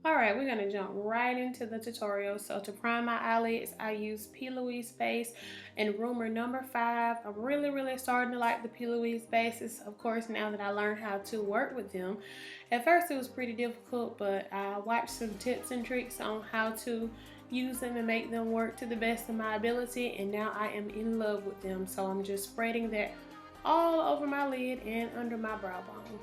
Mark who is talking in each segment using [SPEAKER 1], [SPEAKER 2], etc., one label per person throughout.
[SPEAKER 1] Alright, we're going to jump right into the tutorial. So to prime my eyelids, I use P. Louise base and Rumor number 5. I'm really starting to like the P. Louise bases, of course, now that I learned how to work with them. At first it was pretty difficult, but I watched some tips and tricks on how to use them and make them work to the best of my ability, and now I am in love with them. So I'm just spreading that all over my lid and under my brow bone.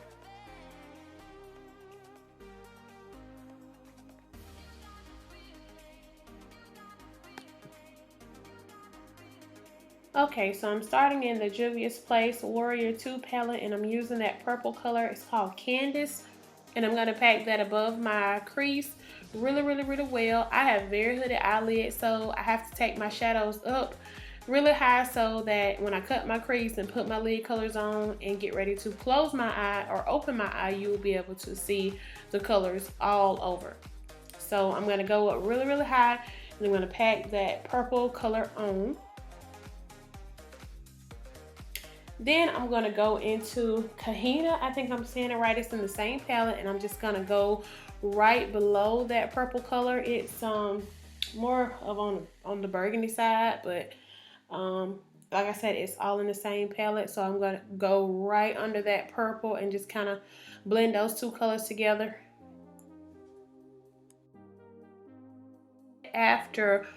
[SPEAKER 1] Okay, so I'm starting in the Juvia's Place Warrior 2 palette, and I'm using that purple color. It's called Candice, and I'm going to pack that above my crease really well. I have very hooded eyelids, so I have to take my shadows up really high so that when I cut my crease and put my lid colors on and get ready to close my eye or open my eye, you will be able to see the colors all over. So I'm going to go up really high, and I'm going to pack that purple color on. Then I'm going to go into Kahina. I think I'm saying it right. It's in the same palette, and I'm just going to go right below that purple color. It's more of on the burgundy side, but like I said, it's all in the same palette. So I'm going to go right under that purple and just kind of blend those two colors together. After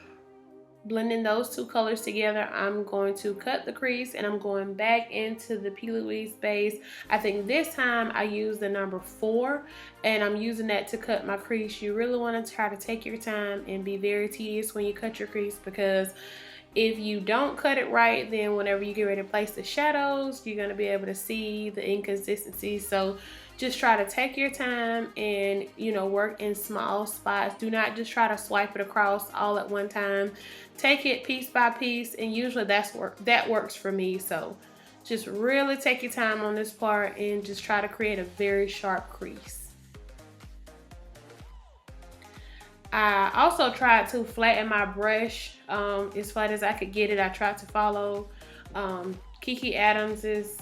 [SPEAKER 1] blending those two colors together, I'm going to cut the crease, and I'm going back into the P. Louise base. I think this time I used the number 4, and I'm using that to cut my crease. You really want to try to take your time and be very tedious when you cut your crease, because if you don't cut it right, then whenever you get ready to place the shadows, you're going to be able to see the inconsistencies. So just try to take your time and, you know, work in small spots. Do not just try to swipe it across all at one time. Take it piece by piece, and usually that works for me. So just really take your time on this part and just try to create a very sharp crease. I also tried to flatten my brush as flat as I could get it. I tried to follow Kiki Adams's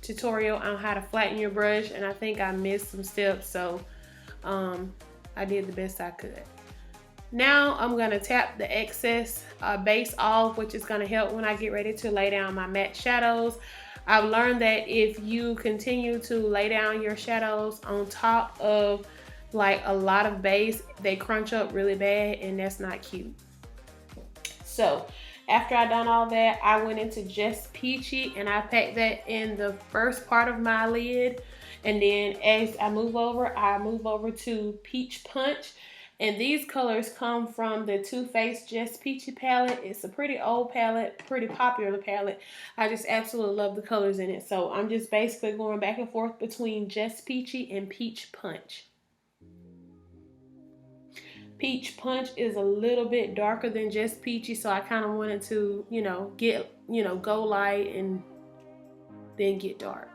[SPEAKER 1] tutorial on how to flatten your brush, and I think I missed some steps, so I did the best I could. Now I'm going to tap the excess base off, which is going to help when I get ready to lay down my matte shadows. I've learned that if you continue to lay down your shadows on top of like a lot of base, they crunch up really bad, and that's not cute. So after I done all that, I went into Just Peachy, and I packed that in the first part of my lid. And then as I move over to Peach Punch. And these colors come from the Too Faced Just Peachy palette. It's a pretty old palette, pretty popular palette. I just absolutely love the colors in it. So I'm just basically going back and forth between Just Peachy and Peach Punch. Peach Punch is a little bit darker than Just Peachy, so I kind of wanted to, go light and then get dark.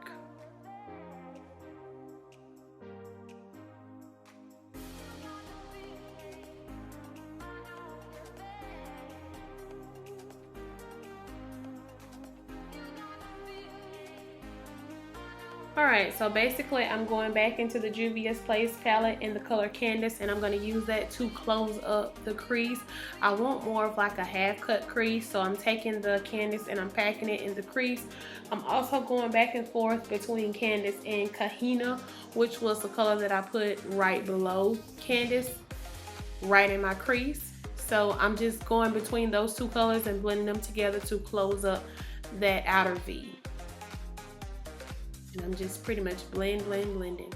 [SPEAKER 1] Alright, so basically I'm going back into the Juvia's Place palette in the color Candice, and I'm going to use that to close up the crease. I want more of like a half cut crease, so I'm taking the Candice and I'm packing it in the crease. I'm also going back and forth between Candice and Kahina, which was the color that I put right below Candice, right in my crease. So I'm just going between those two colors and blending them together to close up that outer V. And I'm just pretty much blending.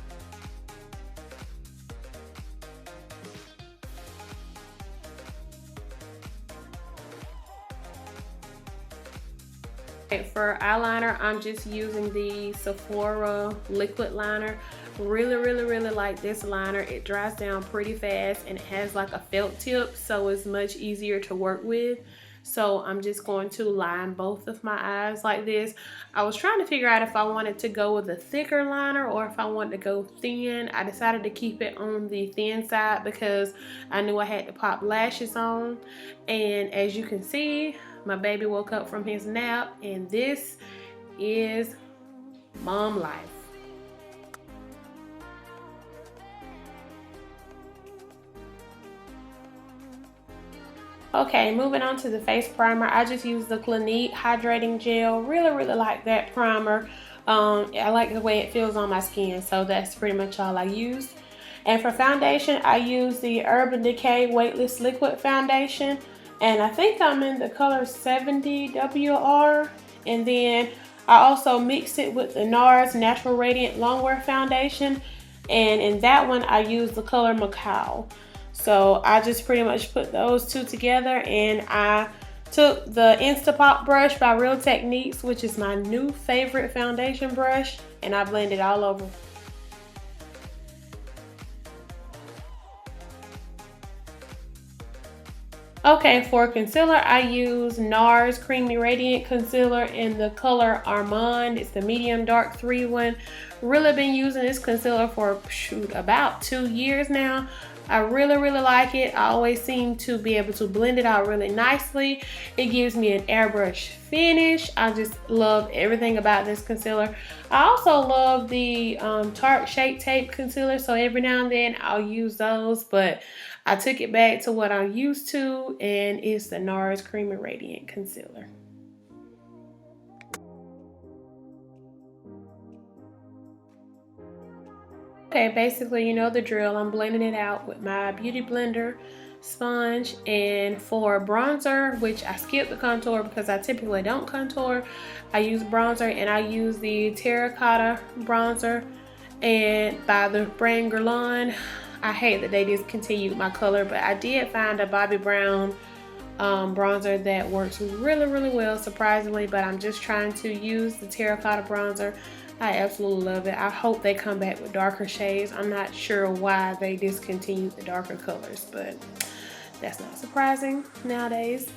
[SPEAKER 1] For eyeliner, I'm just using the Sephora liquid liner. Really like this liner. It dries down pretty fast, and it has like a felt tip, so it's much easier to work with. So I'm just going to line both of my eyes like this. I was trying to figure out if I wanted to go with a thicker liner or if I wanted to go thin. I decided to keep it on the thin side because I knew I had to pop lashes on. And as you can see, my baby woke up from his nap, and this is mom life. Okay, moving on to the face primer. I just used the Clinique Hydrating Gel. Really like that primer. I like the way it feels on my skin, so that's pretty much all I used. And for foundation, I use the Urban Decay Weightless Liquid Foundation. And I think I'm in the color 70 WR. And then I also mixed it with the NARS Natural Radiant Longwear Foundation. And in that one, I used the color Macao. So I just pretty much put those two together, and I took the Instapop brush by Real Techniques, which is my new favorite foundation brush, and I blended all over. Okay, for concealer, I use NARS Creamy Radiant Concealer in the color Armande. It's the medium dark 3 one. Really been using this concealer for about 2 years now. I really like it. I always seem to be able to blend it out really nicely. It gives me an airbrush finish. I just love everything about this concealer. I also love the Tarte Shape Tape concealer, so every now and then I'll use those, but I took it back to what I'm used to, and it's the NARS Creamy Radiant Concealer. Okay, basically, you know the drill. I'm blending it out with my Beauty Blender sponge. And for bronzer, which I skipped the contour because I typically don't contour, I use bronzer, and I use the Terracotta bronzer and by the brand Guerlain. I hate that they discontinued my color, but I did find a Bobbi Brown bronzer that works really well, surprisingly. But I'm just trying to use the Terracotta bronzer. I absolutely love it. I hope they come back with darker shades. I'm not sure why they discontinued the darker colors, but that's not surprising nowadays.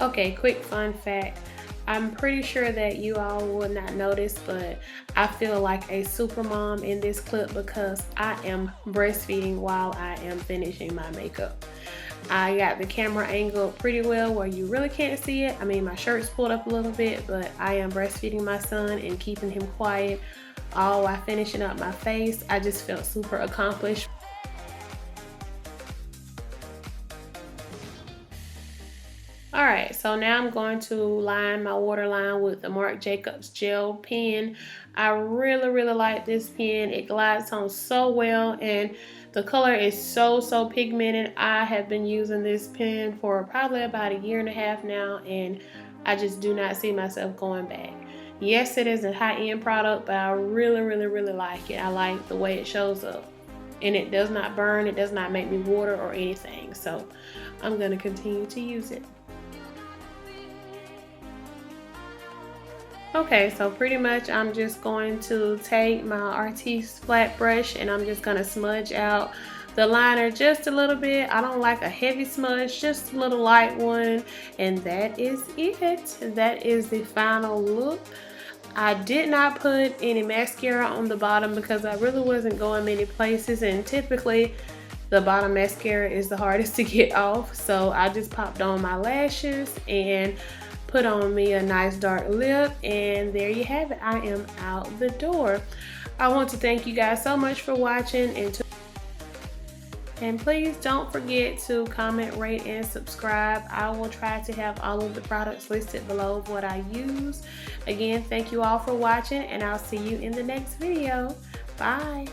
[SPEAKER 1] Okay, quick fun fact. I'm pretty sure that you all will not notice, but I feel like a super mom in this clip because I am breastfeeding while I am finishing my makeup. I got the camera angled pretty well where you really can't see it. I mean, my shirt's pulled up a little bit, but I am breastfeeding my son and keeping him quiet all while finishing up my face. I just felt super accomplished. Alright, so now I'm going to line my waterline with the Marc Jacobs gel pen. I really like this pen. It glides on so well, and the color is so pigmented. I have been using this pen for probably about 1.5 years now, and I just do not see myself going back. Yes, it is a high-end product, but I really like it. I like the way it shows up, and it does not burn. It does not make me water or anything, so I'm going to continue to use it. Okay, so pretty much I'm just going to take my Artiste flat brush, and I'm just going to smudge out the liner just a little bit. I don't like a heavy smudge, just a little light one, and that is it. That is the final look. I did not put any mascara on the bottom because I really wasn't going many places, and typically the bottom mascara is the hardest to get off. So I just popped on my lashes and put on me a nice dark lip, and there you have it. I am out the door. I want to thank you guys so much for watching, and please don't forget to comment, rate, and subscribe. I will try to have all of the products listed below of what I use. Again, thank you all for watching, and I'll see you in the next video. Bye.